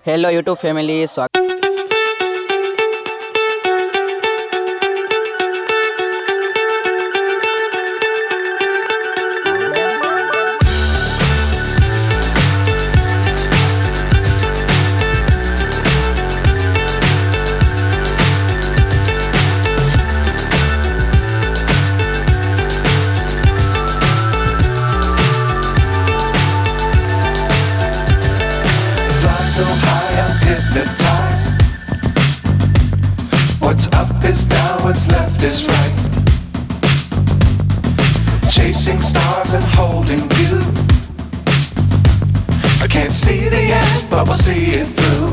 Hello YouTube family, स्वागत। So high I'm hypnotized. What's up is down, what's left is right. Chasing stars and holding you. I can't see the end, but we'll see it through.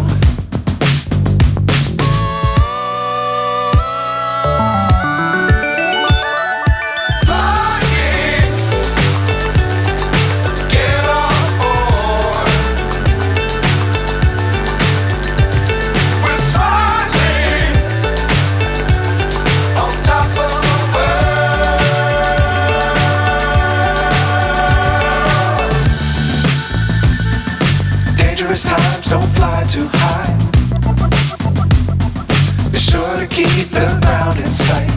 Times don't fly too high. Be sure to keep the ground in sight.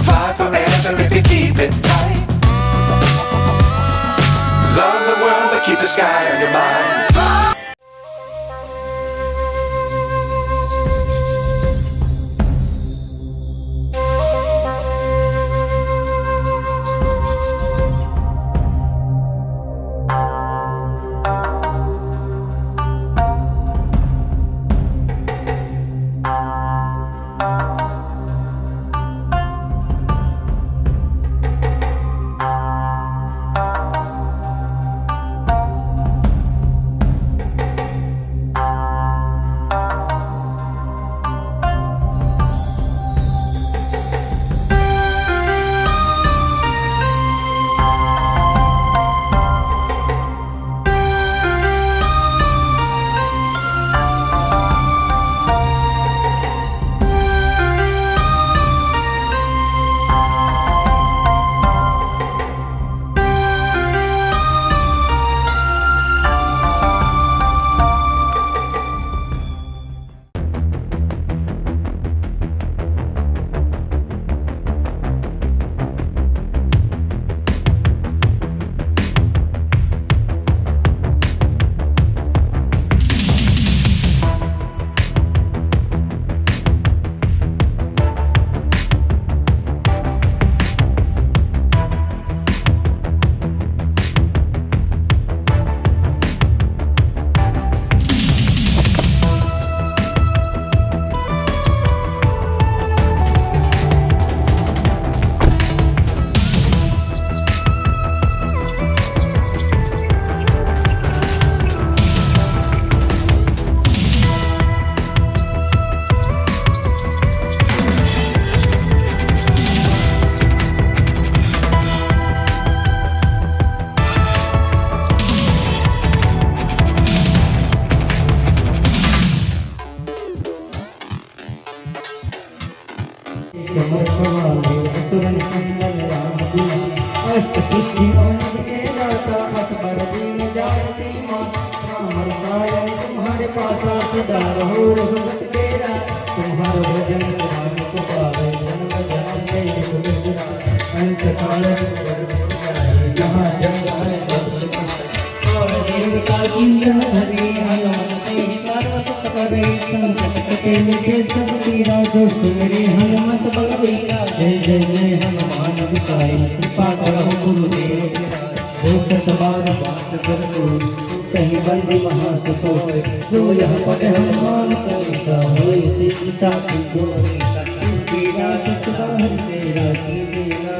Fly forever if you keep it tight. Love the world but keep the sky on your mind. अष्ट सिद्धि के दाता असबर दीन जानती माँ सायन तुम्हारे पास सदा रहो रघुपत तेरा तुम्हारा भजन सुनाने को पावे जन्म जन्म के सुमित्रा अंत काल जहाँ जन्म है और देवता चिंतन हरि हनुमते सर्वत करे संकट कटे मिटे सब पीरा जो सुमरे हनुमत बलवीरा जय जय जय हनुमान गुसाई कृपा करो गुरुदेव भूषत बार बात करो कहीं बंदी महासुतो जो यह पढ़े हनुमान कैसा होए सिद्धि साखी जो पीरा सदा हरि तेरा जीवेगा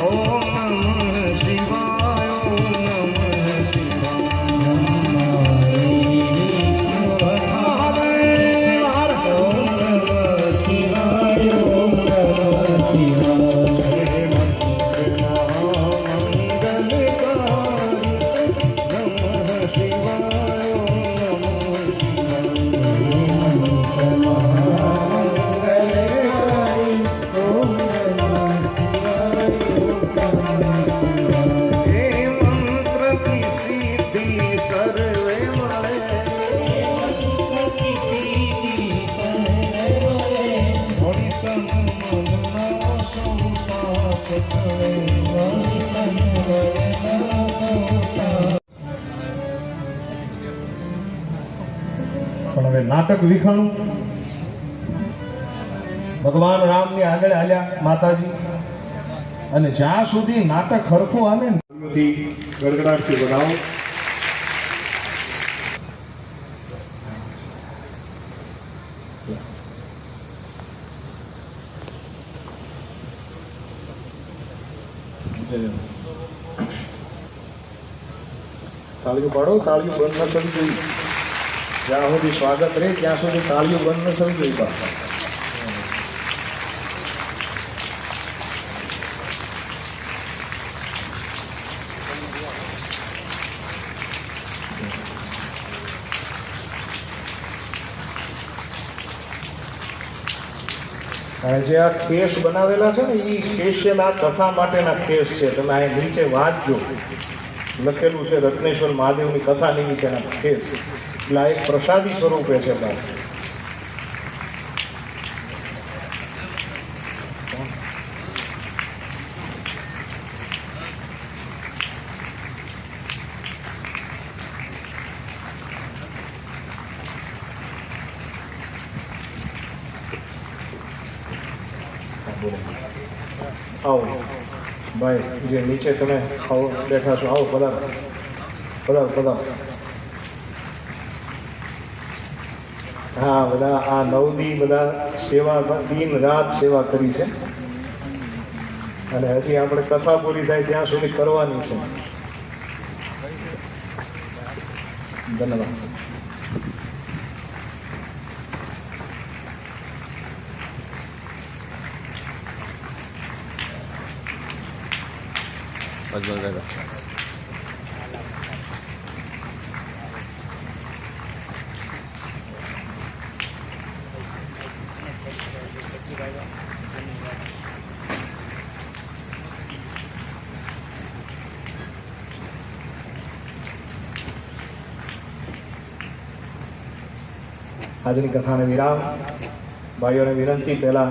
Om Namah Shivaya. નાટક વિખણું. ભગવાન રામની આગળ હાલ્યા માતાજી, અને જ્યાં સુધી નાટક હરખું હાલે ને ગડગડાટથી બનાવો. તાળીઓ પાડો, તાળીઓ બંધ ન થવી જોઈએ. જ્યાં સુધી સ્વાગત રહે ત્યાં સુધી તાળીઓ બંધ ન થવી જોઈએ. પાછા જે આ કેસ બનાવેલા છે ને એ સ્પેશિયલ આ કથા માટેના કેસ છે. તમે અહીં નીચે વાંચજો, લખેલું છે રત્નેશ્વર મહાદેવની કથા નિમિત્તેના કેસ. એટલે આ એક પ્રસાદી સ્વરૂપે છે. આવો ભાઈ, જે નીચે તમે ખાઓ બેઠા છો, આવો, પધારો પધારો પધારો. હા, બધા આ 9 દી બધા સેવા, દિન રાત સેવા કરી છે, અને હજી આપણે કથા પૂરી થાય ત્યાં સુધી કરવાની છે. ધન્યવાદ. આજની કથાને વિરામ. ભાઈઓને વિનંતી, પહેલા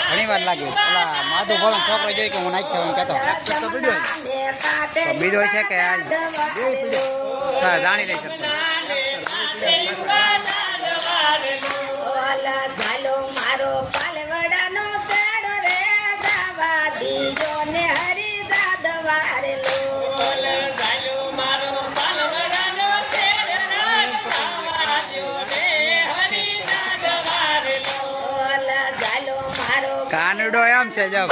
ઘણી વાર લાગી. ઓલા માધુ ભણો છોકરો જોઈ કે હું નાખ્યો એમ કહેતો બીજો છે કે જાણી લઈ શકતો. કાનડો એમ છે જો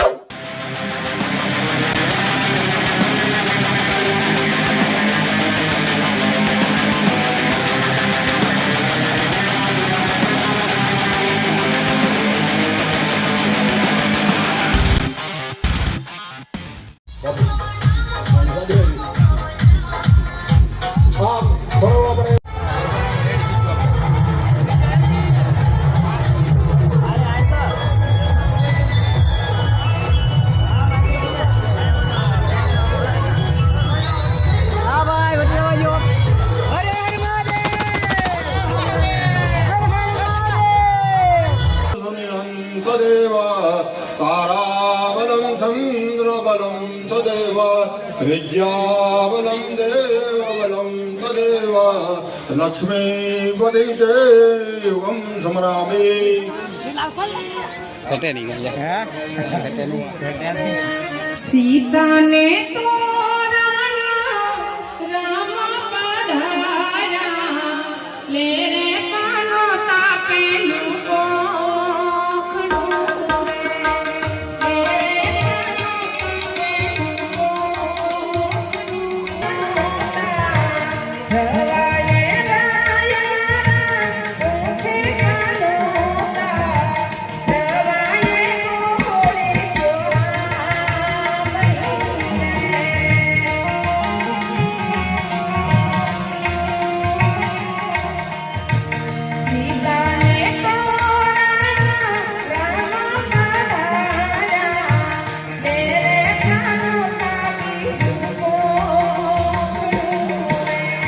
ताराबलं चन्द्रबलं तदेव विद्याबलं देवबलं तदेव लक्ष्मीपति देवं स्मरामि ઘટે નહીં ગયા ઘટે નહીં सीताने तोरण राम पधारा ले रे कानो तापेलू कोखड़ू रे ले रे कानो तापेलू धराए राया ओठे कानो धराए कोड़े सीताने तोरण राम पधारा तेरे कानो तापेलू कोखड़ू रे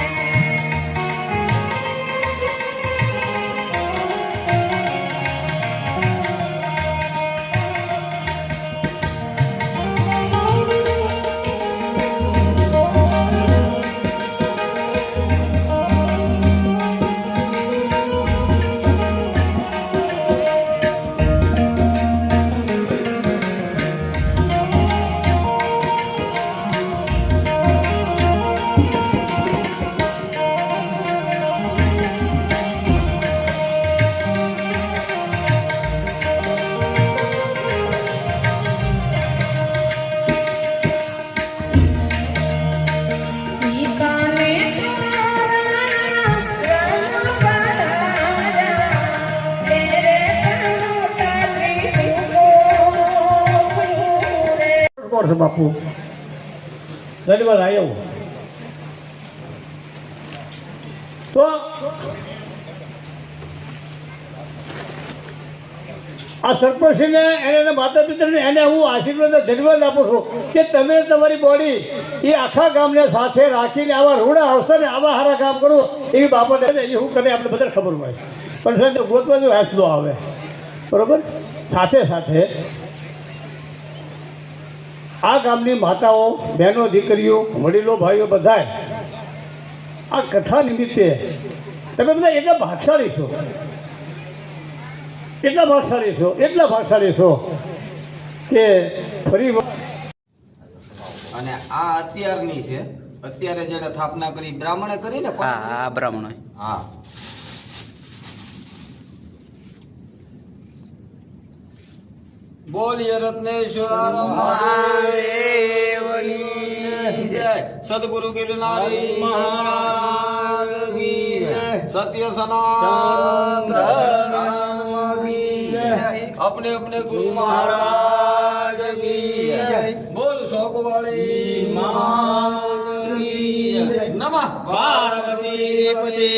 सीताने तोरण राम पधारा तेरे कानो तापेलू कोखड़ू रे કોણ છે બાપુ ધન્યવાદ આવ્યો તો આ સરપંચને એને માતા પિતાને એને હું આશીર્વાદ ધન્યવાદ આપું છું કે તમે તમારી બોડી એ આખા ગામને સાથે રાખીને આવા રૂડા અવસરે આવા સારા કામ કરો એવી બાબત એ શું કરે આપણે બધાને ખબર હોય પણ સાહેબ ગોતવા જો હેસલો આવે બરોબર સાથે સાથે આ ગામની માતાઓ બહેનો દીકરીઓ વડીલો ભાઈઓ બધાય આ કથા નિમિત્તે તમે બધા એટલા ભાગશાળી છો એટલા ભાગશાળી છો કે ફરી અને આ અત્યારની છે અત્યારે જેને સ્થાપના કરી બ્રાહ્મણે કરી ને હા હા બ્રાહ્મણ હા બોલીએ રત્નેશ્વર મહાદેવની જય સદગુરુ ગિરનારી મહારાજ કી જય સત્ય સનાતન ધર્મ કી જય अपने अपने गुरु महाराज की जय बोल शोक वाली माँ की जय नमः पार्वती पते